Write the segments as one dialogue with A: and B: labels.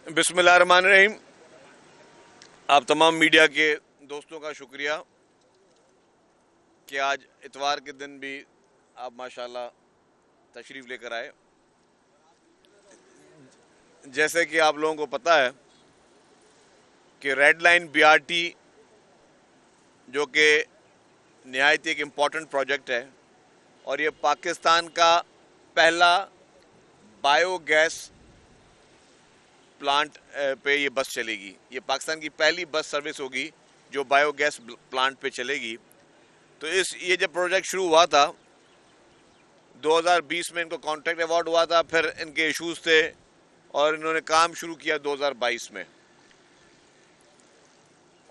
A: बिस्मिल्लाहिर्रहमानिर्रहीम। आप तमाम मीडिया के दोस्तों का शुक्रिया कि आज इतवार के दिन भी आप माशाल्लाह तशरीफ़ लेकर आए। जैसे कि आप लोगों को पता है कि रेड लाइन बीआरटी जो कि निहायत एक इम्पॉर्टेंट प्रोजेक्ट है और ये पाकिस्तान का पहला बायोगैस प्लांट पे ये बस चलेगी। ये पाकिस्तान की पहली बस सर्विस होगी जो बायोगैस प्लांट पे चलेगी। तो ये जब प्रोजेक्ट शुरू हुआ था 2020 में, इनको कॉन्ट्रैक्ट अवार्ड हुआ था, फिर इनके इश्यूज थे और इन्होंने काम शुरू किया 2022 में।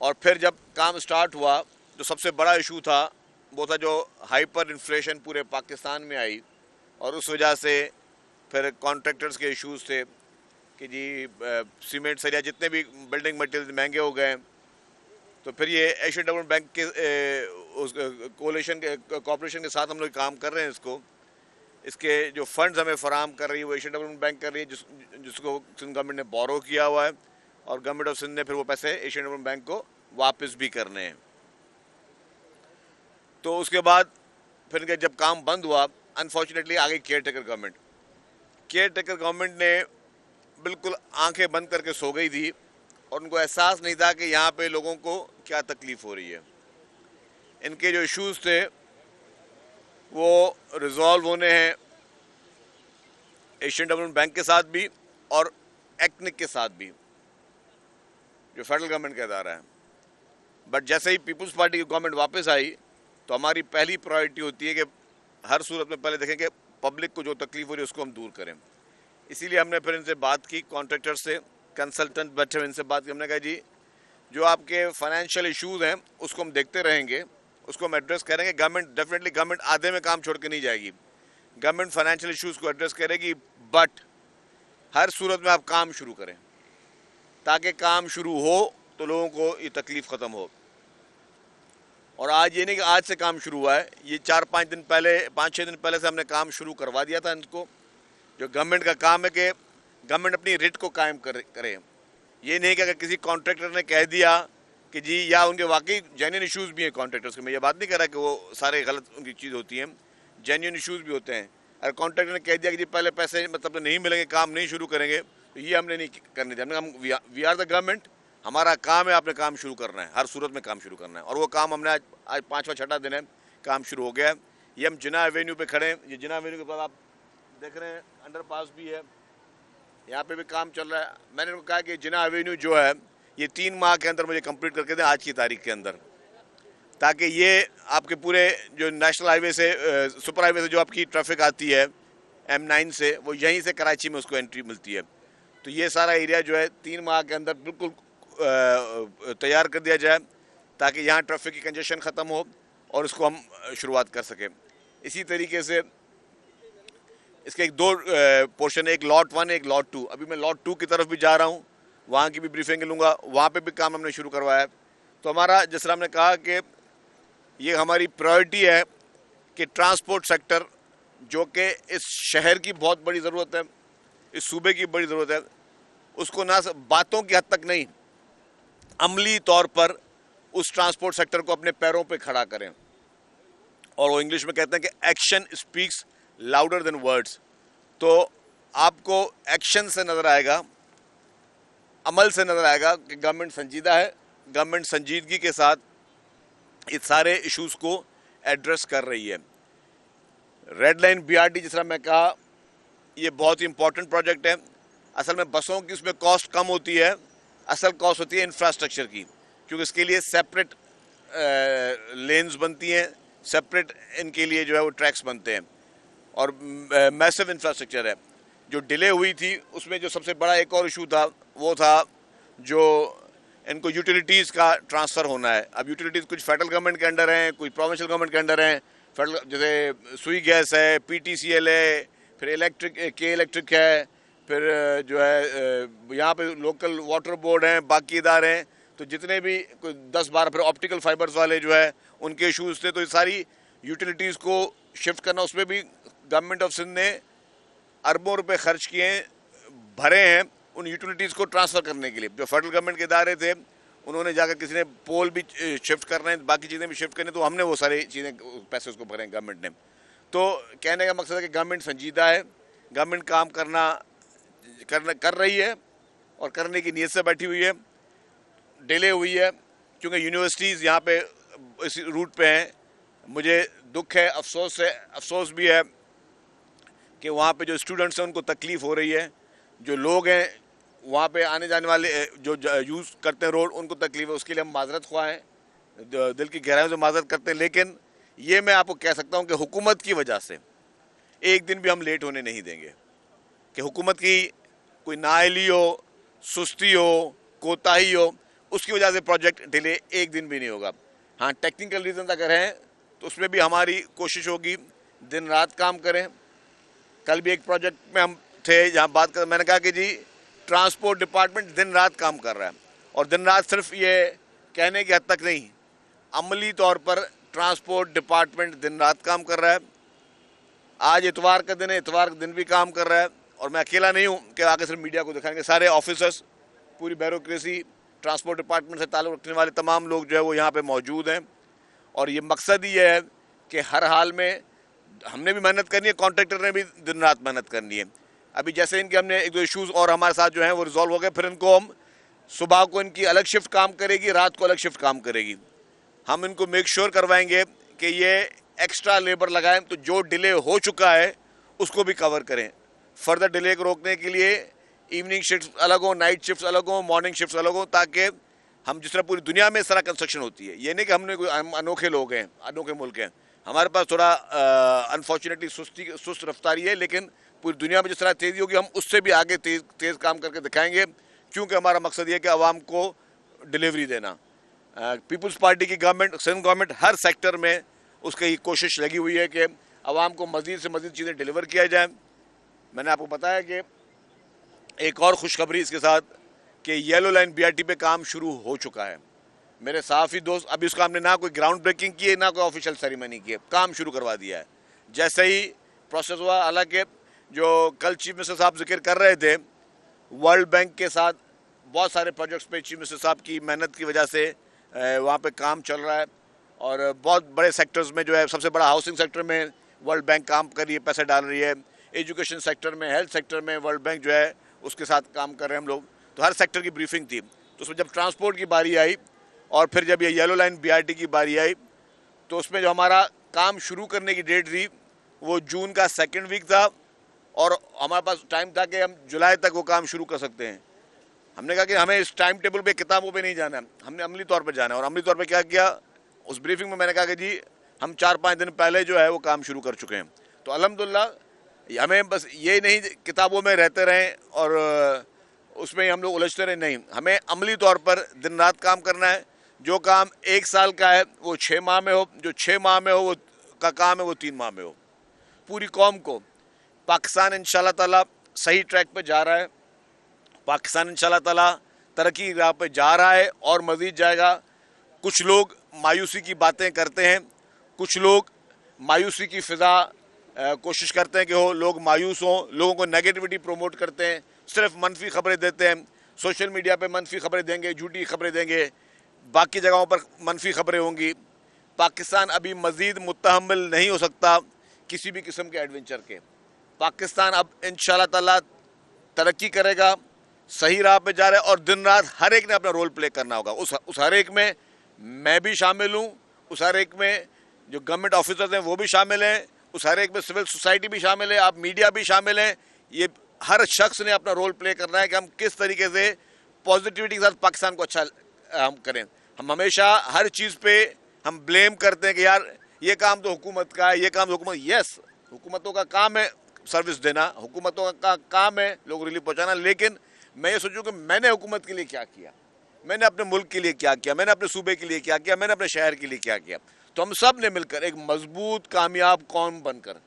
A: और फिर जब काम स्टार्ट हुआ तो सबसे बड़ा इशू था वो था जो हाइपर इन्फ्लेशन पूरे पाकिस्तान में आई और उस वजह से फिर कॉन्ट्रैक्टर्स के इश्यूज थे कि जी सीमेंट सरिया जितने भी बिल्डिंग मटेरियल महंगे हो गए। तो फिर ये एशियन डेवलपमेंट बैंक के उस कोलिशन के कॉर्पोरेशन के साथ हम लोग काम कर रहे हैं। इसके जो फंड्स हमें फराहम कर रही है वो एशियन डेवलपमेंट बैंक कर रही है, जिसको सिंध गवर्नमेंट ने बोरो किया हुआ है और गवर्नमेंट ऑफ सिंध ने फिर वो पैसे एशियन डेवलपमेंट बैंक को वापस भी करने हैं। तो उसके बाद फिर जब काम बंद हुआ, अनफॉर्चुनेटली आ गई care taker government. Care taker government ने बिल्कुल आंखें बंद करके सो गई थी और उनको एहसास नहीं था कि यहाँ पे लोगों को क्या तकलीफ हो रही है। इनके जो इश्यूज थे वो रिजॉल्व होने हैं एशियन डेवलपमेंट बैंक के साथ भी और एक्निक के साथ भी, जो फेडरल गवर्नमेंट का इदारा है। बट जैसे ही पीपल्स पार्टी की गवर्नमेंट वापस आई तो हमारी पहली प्रायोरिटी होती है कि हर सूरत में पहले देखें कि पब्लिक को जो तकलीफ हो रही है उसको हम दूर करें। इसीलिए हमने फिर इनसे बात की, कॉन्ट्रैक्टर से, कंसल्टेंट बैठे हुए इनसे बात की। हमने कहा जी जो आपके फाइनेंशियल इश्यूज हैं उसको हम देखते रहेंगे, उसको हम एड्रेस करेंगे। गवर्नमेंट डेफिनेटली गवर्नमेंट आधे में काम छोड़ के नहीं जाएगी, गवर्नमेंट फाइनेंशियल इश्यूज को एड्रेस करेगी। बट हर सूरत में आप काम शुरू करें ताकि काम शुरू हो तो लोगों को ये तकलीफ ख़त्म हो। और आज ये नहीं कि आज से काम शुरू हुआ है, ये 4-5 दिन पहले, 5-6 दिन पहले से हमने काम शुरू करवा दिया था इनको। जो गवर्नमेंट का काम है कि गवर्नमेंट अपनी रेट को कायम करे। ये नहीं कि अगर किसी कॉन्ट्रैक्टर ने कह दिया कि जी, या उनके वाकई जेन्युइन इश्यूज भी हैं कॉन्ट्रैक्टर्स के, मैं ये बात नहीं कर रहा कि वो सारे गलत उनकी चीज़ होती हैं, जेन्युइन इश्यूज भी होते हैं। अगर कॉन्ट्रैक्टर ने कह दिया कि जी पहले पैसे मतलब नहीं मिलेंगे, काम नहीं शुरू करेंगे, तो ये हमने नहीं करने दिया। हमने वी आर द गवर्नमेंट, हमारा काम है आपने काम शुरू करना है, हर सूरत में काम शुरू करना है। और वो काम हमने आज 5वां-6वां दिन है, काम शुरू हो गया है। ये हम जिना एवेन्यू पे खड़े हैं। ये जिना एवेन्यू के बाद आप देख रहे हैं अंडरपास भी है, यहाँ पे भी काम चल रहा है। मैंने उनको कहा कि जिना एवेन्यू जो है ये 3 माह के अंदर मुझे कंप्लीट करके दें, आज की तारीख के अंदर, ताकि ये आपके पूरे जो नेशनल हाईवे से सुपर हाईवे से जो आपकी ट्रैफिक आती है M9 से, वो यहीं से कराची में उसको एंट्री मिलती है। तो ये सारा एरिया जो है 3 माह के अंदर बिल्कुल तैयार कर दिया जाए ताकि यहाँ ट्रैफिक की कंजेशन ख़त्म हो और इसको हम शुरुआत कर सकें। इसी तरीके से इसके एक 2 पोर्शन है, एक लॉट 1 एक लॉट 2। अभी मैं लॉट 2 की तरफ भी जा रहा हूँ, वहाँ की भी ब्रीफिंग लूँगा, वहाँ पे भी काम हमने शुरू करवाया है। तो हमारा, जिस तरह हमने कहा कि ये हमारी प्रायोरिटी है कि ट्रांसपोर्ट सेक्टर जो कि इस शहर की बहुत बड़ी ज़रूरत है, इस सूबे की बड़ी ज़रूरत है, उसको ना बातों की हद तक नहीं, अमली तौर पर उस ट्रांसपोर्ट सेक्टर को अपने पैरों पे खड़ा करें। और वो इंग्लिश में कहते हैं कि action speaks louder than words. तो आपको एक्शन से नज़र आएगा, अमल से नज़र आएगा कि गवर्नमेंट संजीदा है, गवर्नमेंट संजीदगी के साथ इस सारे इश्यूज को एड्रेस कर रही है। रेड लाइन बीआरटी, जिस तरह मैं कहा, ये बहुत ही इंपॉर्टेंट प्रोजेक्ट है। असल में बसों की उसमें कॉस्ट कम होती है, असल कॉस्ट होती है इंफ्रास्ट्रक्चर की, क्योंकि इसके लिए सेपरेट लेन्स बनती हैं, सेपरेट इनके लिए जो है वो ट्रैक्स बनते हैं और मैसिव इंफ्रास्ट्रक्चर है। जो डिले हुई थी उसमें जो सबसे बड़ा एक और इशू था वो था जो इनको यूटिलिटीज़ का ट्रांसफ़र होना है। अब यूटिलिटीज़ कुछ फेडरल गवर्नमेंट के अंडर हैं, कुछ प्रोविंशियल गवर्नमेंट के अंडर हैं। फेडरल जैसे सुई गैस है, PTCL है, फिर के इलेक्ट्रिक है, फिर जो है यहाँ पे लोकल वाटर बोर्ड हैं, बाकी इदारे हैं। तो जितने भी 10-12 फिर ऑप्टिकल फाइबर्स वाले जो है उनके इशूज़ थे। तो ये सारी यूटिलिटीज़ को शिफ्ट करना, उसमें भी गवर्नमेंट ऑफ सिंध ने अरबों रुपए खर्च किए, भरे हैं, उन यूटिलिटीज़ को ट्रांसफ़र करने के लिए। जो फेडरल गवर्नमेंट के इदारे थे उन्होंने जाकर किसी ने पोल भी शिफ्ट करना है, बाकी चीज़ें भी शिफ्ट करनी, तो हमने वो सारी चीज़ें पैसे उसको भरे गवर्नमेंट ने। तो कहने का मकसद है कि गवर्नमेंट संजीदा है, गवर्नमेंट काम कर रही है और करने की नीयत से बैठी हुई है। डिले हुई है क्योंकि यूनिवर्सिटीज़ यहाँ पे इस रूट पे हैं। मुझे दुख है, अफसोस भी है कि वहाँ पे जो स्टूडेंट्स हैं उनको तकलीफ़ हो रही है, जो लोग हैं वहाँ पे आने जाने वाले जो यूज़ करते हैं रोड, उनको तकलीफ है। उसके लिए हम माजरत ख्वाह हैं, दिल की गहराइयों से माजरत करते हैं। लेकिन ये मैं आपको कह सकता हूँ कि हुकूमत की वजह से एक दिन भी हम लेट होने नहीं देंगे, कि हुकूमत की कोई नाअहली हो, सुस्ती हो, कोताही हो, उसकी वजह से प्रोजेक्ट डिले एक दिन भी नहीं होगा। हाँ, टेक्निकल रीज़न अगर हैं तो उसमें भी हमारी कोशिश होगी, दिन रात काम करें। कल भी एक प्रोजेक्ट में हम थे जहाँ बात कर, मैंने कहा कि जी ट्रांसपोर्ट डिपार्टमेंट दिन रात काम कर रहा है, और दिन रात सिर्फ ये कहने की हद तक नहीं, अमली तौर पर ट्रांसपोर्ट डिपार्टमेंट दिन रात काम कर रहा है। आज इतवार का दिन है, इतवार का दिन भी काम कर रहा है, और मैं अकेला नहीं हूँ कि आगे सिर्फ मीडिया को दिखाएंगे। सारे ऑफिसर्स, पूरी ब्यूरोक्रेसी, ट्रांसपोर्ट डिपार्टमेंट से ताल्लुक़ रखने वाले तमाम लोग जो है वो यहाँ पे मौजूद हैं। और ये मकसद ही है कि हर हाल में हमने भी मेहनत करनी है, कॉन्ट्रैक्टर ने भी दिन रात मेहनत करनी है। अभी जैसे इनके हमने एक दो इश्यूज़ और हमारे साथ जो हैं वो रिजॉल्व हो गए, फिर इनको हम सुबह को इनकी अलग शिफ्ट काम करेगी, रात को अलग शिफ्ट काम करेगी। हम इनको मेक श्योर करवाएंगे कि ये एक्स्ट्रा लेबर लगाएं, तो जो डिले हो चुका है उसको भी कवर करें। फर्दर डिले को रोकने के लिए इवनिंग शिफ्ट अलग हो, नाइट शिफ्ट अलग हो, मॉर्निंग शिफ्ट अलग हो, ताकि हम जिस तरह पूरी दुनिया में इस तरह कंस्ट्रक्शन होती है, ये नहीं कि हम अनोखे लोग हैं, अनोखे मुल्क हैं। हमारे पास थोड़ा अनफॉर्चुनेटली सुस्त रफ्तारी है, लेकिन पूरी दुनिया में जिस तरह तेज़ी होगी हम उससे भी आगे तेज़ काम करके दिखाएंगे, क्योंकि हमारा मकसद ये है कि आवाम को डिलीवरी देना। पीपल्स पार्टी की गवर्नमेंट, सिंध गवर्नमेंट हर सेक्टर में उसकी कोशिश लगी हुई है कि आवाम को मज़ीद से मज़ीद चीज़ें डिलीवर किया जाए। मैंने आपको बताया कि एक और खुशखबरी इसके साथ कि येलो लाइन BRT पे काम शुरू हो चुका है। मेरे सहाफ़ी दोस्त, अभी उसका हमने ना कोई ग्राउंड ब्रेकिंग की है, ना कोई ऑफिशियल सेरेमनी की है, काम शुरू करवा दिया है। जैसे ही प्रोसेस हुआ, हालांकि जो कल चीफ मिनिस्टर साहब जिक्र कर रहे थे, वर्ल्ड बैंक के साथ बहुत सारे प्रोजेक्ट्स पे चीफ मिनिस्टर साहब की मेहनत की वजह से वहाँ पे काम चल रहा है, और बहुत बड़े सेक्टर्स में जो है, सबसे बड़ा हाउसिंग सेक्टर में वर्ल्ड बैंक काम कर रही है, पैसे डाल रही है। एजुकेशन सेक्टर में, हेल्थ सेक्टर में वर्ल्ड बैंक जो है उसके साथ काम कर रहे हैं हम लोग। तो हर सेक्टर की ब्रीफिंग थी। तो उसमें जब ट्रांसपोर्ट की बारी आई और फिर जब ये येलो लाइन BRT की बारी आई, तो उसमें जो हमारा काम शुरू करने की डेट थी वो जून का 2nd वीक था, और हमारे पास टाइम था कि हम जुलाई तक वो काम शुरू कर सकते हैं। हमने कहा कि हमें इस टाइम टेबल पे, किताबों पे नहीं जाना है, हमने अमली तौर पर जाना है। और अमली तौर पे क्या किया, उस ब्रीफिंग में मैंने कहा कि जी हम 4-5 दिन पहले जो है वो काम शुरू कर चुके हैं। तो अल्हम्दुलिल्लाह, हमें बस ये नहीं किताबों में रहते रहें और उसमें हम लोग उलझते रहे, नहीं, हमें अमली तौर पर दिन रात काम करना है। जो काम 1 साल का है वो 6 माह में हो, जो 6 माह में हो वो का काम है वो 3 माह में हो। पूरी कौम को, पाकिस्तान इंशाल्लाह ताला सही ट्रैक पे जा रहा है, पाकिस्तान इंशाल्लाह ताला तरक्की की राह पे जा रहा है और मज़ीद जाएगा। कुछ लोग मायूसी की बातें करते हैं, कुछ लोग मायूसी की फ़िज़ा कोशिश करते हैं कि हो लोग मायूस हों, लोगों को नेगेटिविटी प्रमोट करते हैं, सिर्फ मनफी खबरें देते हैं। सोशल मीडिया पे मनफी खबरें देंगे, झूठी खबरें देंगे, बाकी जगहों पर मनफी खबरें होंगी। पाकिस्तान अभी मज़ीद मुतहम्मिल नहीं हो सकता किसी भी किस्म के एडवेंचर के। पाकिस्तान अब इंशाल्लाह ताला तरक्की करेगा, सही राह पे जा रहा है, और दिन रात हर एक ने अपना रोल प्ले करना होगा। उस हर एक में मैं भी शामिल हूँ, उस हर एक में जो गवर्नमेंट ऑफिसर्स हैं वो भी शामिल हैं, उस हर एक में सिविल सोसाइटी भी शामिल है, आप मीडिया भी शामिल हैं। ये हर शख्स ने अपना रोल प्ले करना है कि हम किस तरीके से पॉजिटिविटी के साथ पाकिस्तान को अच्छा हम करें। हम हमेशा हर चीज़ पे हम ब्लेम करते हैं कि यार ये काम तो हुकूमत का है, ये काम तो हुकूमत, यस हुकूमतों का काम है सर्विस देना, हुकूमतों का काम है लोग रिलीफ पहुँचाना, लेकिन मैं ये सोचूं कि मैंने हुकूमत के लिए क्या किया, मैंने अपने मुल्क के लिए क्या किया, मैंने अपने सूबे के लिए क्या किया, मैंने अपने शहर के लिए क्या किया। तो हम सब ने मिलकर एक मजबूत कामयाब कौम बनकर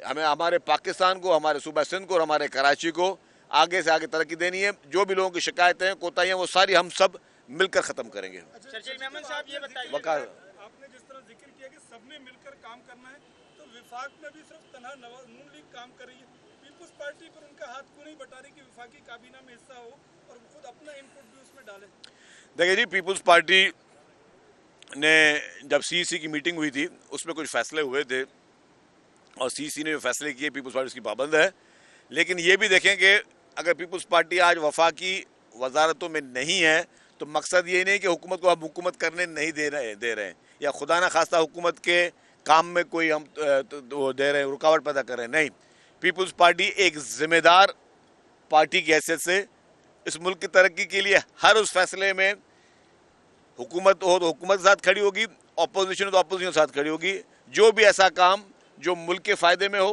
A: हमें हमारे पाकिस्तान को, हमारे सूबा सिंध को और हमारे कराची को आगे से आगे तरक्की देनी है। जो भी लोगों की शिकायतें, कोताहियाँ, वो सारी हम सब मिलकर ख़त्म करेंगे।
B: साहब ये बताइए, आपने जिस तरह जिक्र किया कि सबने मिलकर काम करना है, तो विफाक में भी सिर्फ तनहा नून लीग काम कर रही है, पीपल्स रही पर उनका हाथ क्यों नहीं बटा रही कि वफाकी काबीना में हिस्सा हो और खुद अपना इनपुट भी उसमें डालें?
A: देखिए जी, पीपुल्स पार्टी ने जब सीईसी की मीटिंग हुई थी उसमें कुछ फैसले हुए थे और सीईसी ने जो फैसले किए पीपुल्स पार्टी उसकी पाबंद है। लेकिन ये भी देखें कि अगर पीपुल्स पार्टी आज वफाकी वजारतों में नहीं है तो मकसद ये नहीं कि हुकूमत को हम हुकूमत करने नहीं दे रहे हैं या खुदा न खास्ता हुकूमत के काम में कोई हम वो दे रहे हैं, रुकावट पैदा कर रहे हैं। नहीं, पीपुल्स पार्टी एक जिम्मेदार पार्टी की हैसियत से इस मुल्क की तरक्की के लिए हर उस फैसले में हुकूमत हो तो हुकूमत के साथ खड़ी होगी, अपोजिशन हो तो अपोजिशन के साथ खड़ी होगी। जो भी ऐसा काम जो मुल्क के फ़ायदे में हो,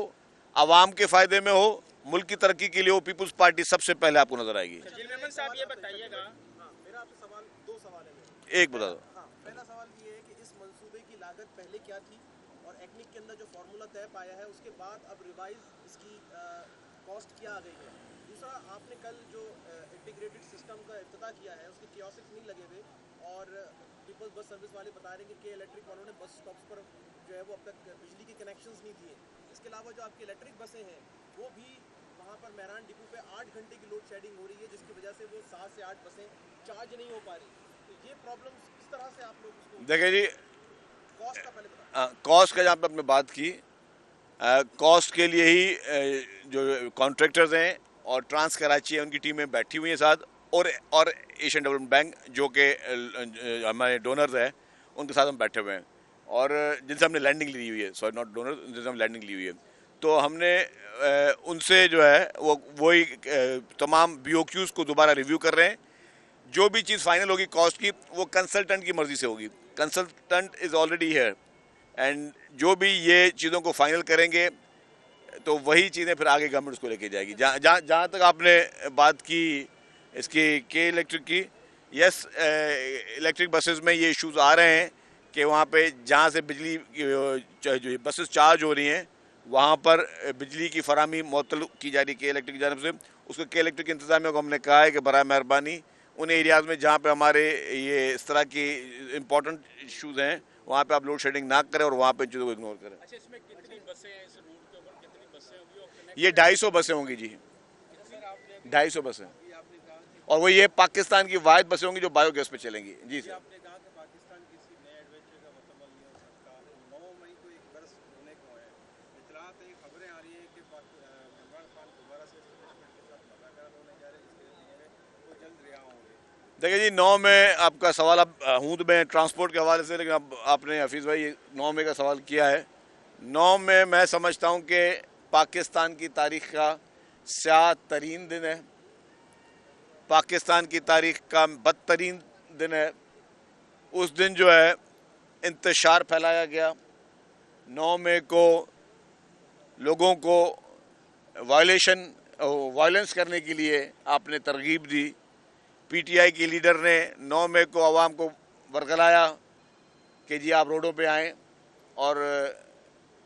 A: आवाम के फ़ायदे में हो, मुल्क की तरक्की के लिए हो, पीपुल्स पार्टी सबसे पहले आपको नजर आएगी।
B: साहब ये बताइएगा,
C: मेरा आपसे सवाल, दो सवाल है।
A: एक बता दो।
C: पहला सवाल ये है कि इस मंसूबे की लागत पहले क्या थी और एक्निक के अंदर जो फार्मूला तय पाया है उसके बाद अब रिवाइज इसकी कॉस्ट क्या आ गई है। दूसरा, आपने कल जो इंटीग्रेटेड सिस्टम का इफ्तिताह किया है उसके कियोस्क नहीं लगे हुए और पीपल्स बस सर्विस वाले बता रहे हैं कि इलेक्ट्रिक वालों ने बस स्टॉप्स पर जो है वो अब तक बिजली के कनेक्शंस नहीं दिए। इसके अलावा जो आपकी इलेक्ट्रिक बसें हैं वो भी वहाँ पर मेहरान डिपो पे 8 घंटे की लोड शेडिंग हो रही है जिसकी वजह से वो 7 से 8 बसें चार्ज नहीं हो पा रही। तो ये प्रॉब्लम किस तरह से आप लोग उसको
A: देखिए जी,
C: कॉस्ट का पहले बता।
A: कॉस्ट का जहाँ पे आपने बात की, कॉस्ट के लिए ही जो कॉन्ट्रैक्टर्स हैं और ट्रांस कराची है उनकी टीमें बैठी हुई हैं साथ और एशियन डेवलपमेंट बैंक जो कि हमारे डोनर्स हैं उनके साथ हम बैठे हुए हैं और जिनसे हमने लैंडिंग ली हुई है, सॉरी नॉट डोनर, जिनसे हम लैंडिंग ली हुई है। तो हमने उनसे जो है वो वही तमाम BOQs को दोबारा रिव्यू कर रहे हैं। जो भी चीज़ फाइनल होगी कॉस्ट की वो कंसल्टेंट की मर्जी से होगी। Consultant is already here and जो भी ये चीज़ों को फाइनल करेंगे तो वही चीज़ें फिर आगे गवर्नमेंट उसको लेके जाएगी। जहाँ तक आपने बात की इसकी के इलेक्ट्रिक की, यस, इलेक्ट्रिक बसेस में ये इश्यूज आ रहे हैं कि वहाँ पे जहाँ से बिजली जो बसेस चार्ज हो रही हैं वहाँ पर बिजली की फराहमी मुअत्तल की जा रही है के इलेक्ट्रिक की जानब से। उसको के इलेक्ट्रिक इंतजामिया को हमने कहा है कि बराए मेहरबानी उन एरियाज़ में जहाँ पे हमारे ये इस तरह की इम्पोर्टेंट इशूज़ हैं वहाँ पे आप लोड शेडिंग ना करें और वहाँ पे चीज़ों को इग्नोर करें।
B: अच्छा, इसमें कितनी बसें हैं इस रूट के ऊपर, कितनी बसें होंगी और
A: ये 250 बसें होंगी जी,
B: सर आपने
A: 250 बसें,
B: आपने कहा कि
A: और वो ये पाकिस्तान की वाहिद बसें होंगी जो बायोगैस पे चलेंगी। जी सर।
B: आपने कहा कि पाकिस्तान किसी नए एडवेंचर का मुकम्मल नहीं हो सकता। 9 मई को एक बरस होने को है। इतलात है, खबरें आ रही है कि इमरान खान दोबारा से एस्टेब्लिशमेंट के साथ मुलाकात होने जा रही है जिसके लिए वो जल्द रिहा होंगे।
A: देखिए जी, 9 में आपका सवाल अब हूँ तो मैं ट्रांसपोर्ट के हवाले से, लेकिन अब आपने हफीज़ भाई 9 में का सवाल किया है। 9 में मैं समझता हूँ कि पाकिस्तान की तारीख़ का स्याह तरीन दिन है, पाकिस्तान की तारीख़ का बदतरीन दिन है। उस दिन जो है इंतशार फैलाया गया, 9 मई को लोगों को वायलेंस करने के लिए आपने तरगीब दी। PTI के लीडर ने 9 मई को आवाम को वरगलाया कि जी आप रोडों पे आएँ और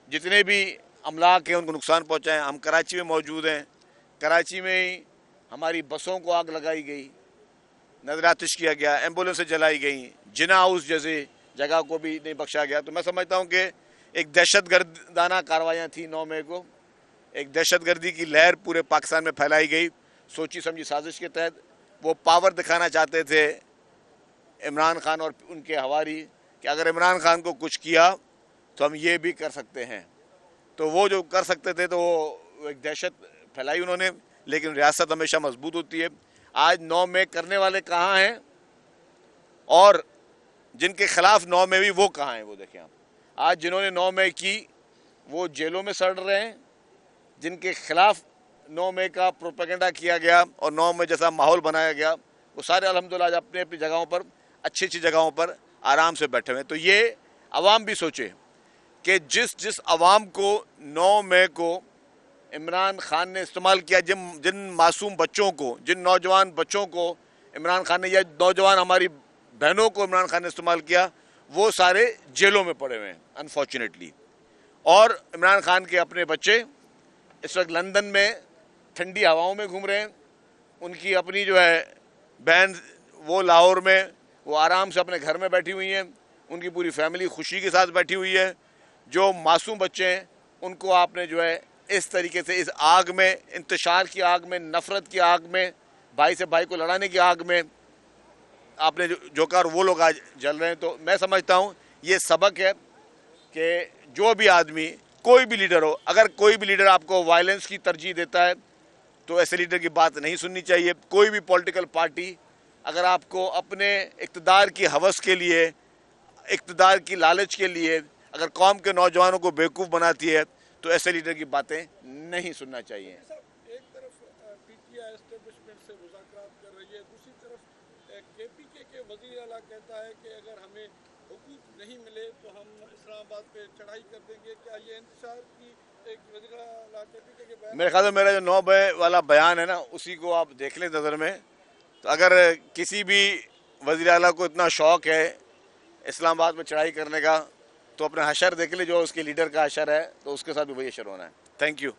A: जितने भी अमलाक हैं उनको नुकसान पहुँचाएँ। हम कराची में मौजूद हैं, कराची में ही हमारी बसों को आग लगाई गई, नजर आतिश किया गया, एम्बुलेंसें जलाई गई, जिना हाउस जैसे जगह को भी नहीं बख्शा गया। तो मैं समझता हूँ कि एक दहशतगर्दाना कार्रवाइयाँ थी 9 मई को, एक दहशतगर्दी की लहर पूरे पाकिस्तान में फैलाई गई। सोची समझी साजिश के तहत वो पावर दिखाना चाहते थे इमरान खान और उनके हवारी कि अगर इमरान खान को कुछ किया तो हम ये भी कर सकते हैं। तो वो जो कर सकते थे तो वो एक दहशत फैलाई उन्होंने, लेकिन रियासत हमेशा मजबूत होती है। आज 9 मई करने वाले कहाँ हैं और जिनके खिलाफ 9 मई भी वो कहाँ हैं, वो देखें आप। आज जिन्होंने 9 मई की वो जेलों में सड़ रहे हैं, जिनके खिलाफ 9 मई का प्रोपेगेंडा किया गया और 9 मई जैसा माहौल बनाया गया वो सारे अल्हम्दुलिल्लाह आज अपनी अपनी जगहों पर अच्छी अच्छी जगहों पर आराम से बैठे हुए हैं। तो ये अवाम भी सोचे कि जिस अवाम को 9 मई को इमरान खान ने इस्तेमाल किया, जिन मासूम बच्चों को, जिन नौजवान बच्चों को इमरान खान ने या नौजवान हमारी बहनों को इमरान खान ने इस्तेमाल किया, वो सारे जेलों में पड़े हुए हैं अनफॉर्चुनेटली। और इमरान खान के अपने बच्चे इस वक्त लंदन में ठंडी हवाओं में घूम रहे हैं। उनकी अपनी जो है बहन वो लाहौर में वो आराम से अपने घर में बैठी हुई हैं, उनकी पूरी फैमिली खुशी के साथ बैठी हुई है। जो मासूम बच्चे हैं उनको आपने जो है इस तरीके से इस आग में, इंतशार की आग में, नफरत की आग में, भाई से भाई को लड़ाने की आग में आपने जो कर वो लोग आज जल रहे हैं। तो मैं समझता हूँ ये सबक है कि जो भी आदमी, कोई भी लीडर हो, अगर कोई भी लीडर आपको वायलेंस की तरजीह देता है तो ऐसे लीडर की बात नहीं सुननी चाहिए। कोई भी पॉलिटिकल पार्टी अगर आपको अपने इक़्तिदार की हवस के लिए, इक़्तिदार की लालच के लिए अगर कौम के नौजवानों को बेवकूफ़ बनाती है तो ऐसे लीडर की बातें नहीं सुनना चाहिए।
D: एक तरफ पीटीआई एस्टेब्लिशमेंट से मुज़ाकरात कर रही है, दूसरी तरफ केपीके के वज़ीर आला कहता है कि अगर हमें हुकूक नहीं मिले तो हम इस्लामाबाद पे चढ़ाई कर देंगे। क्या ये इंतशार की एक वज़ीर आला केपीके के बयान?
A: मेरे ख्याल में मेरा जो 9 वाला बयान है ना, उसी को आप देख लें नज़र में। तो अगर किसी भी वज़ीर आला को इतना शौक़ है इस्लामाबाद में चढ़ाई करने का तो अपना हशर देख ले, जो उसके लीडर का हशर है, तो उसके साथ भी वही हशर होना है। Thank you.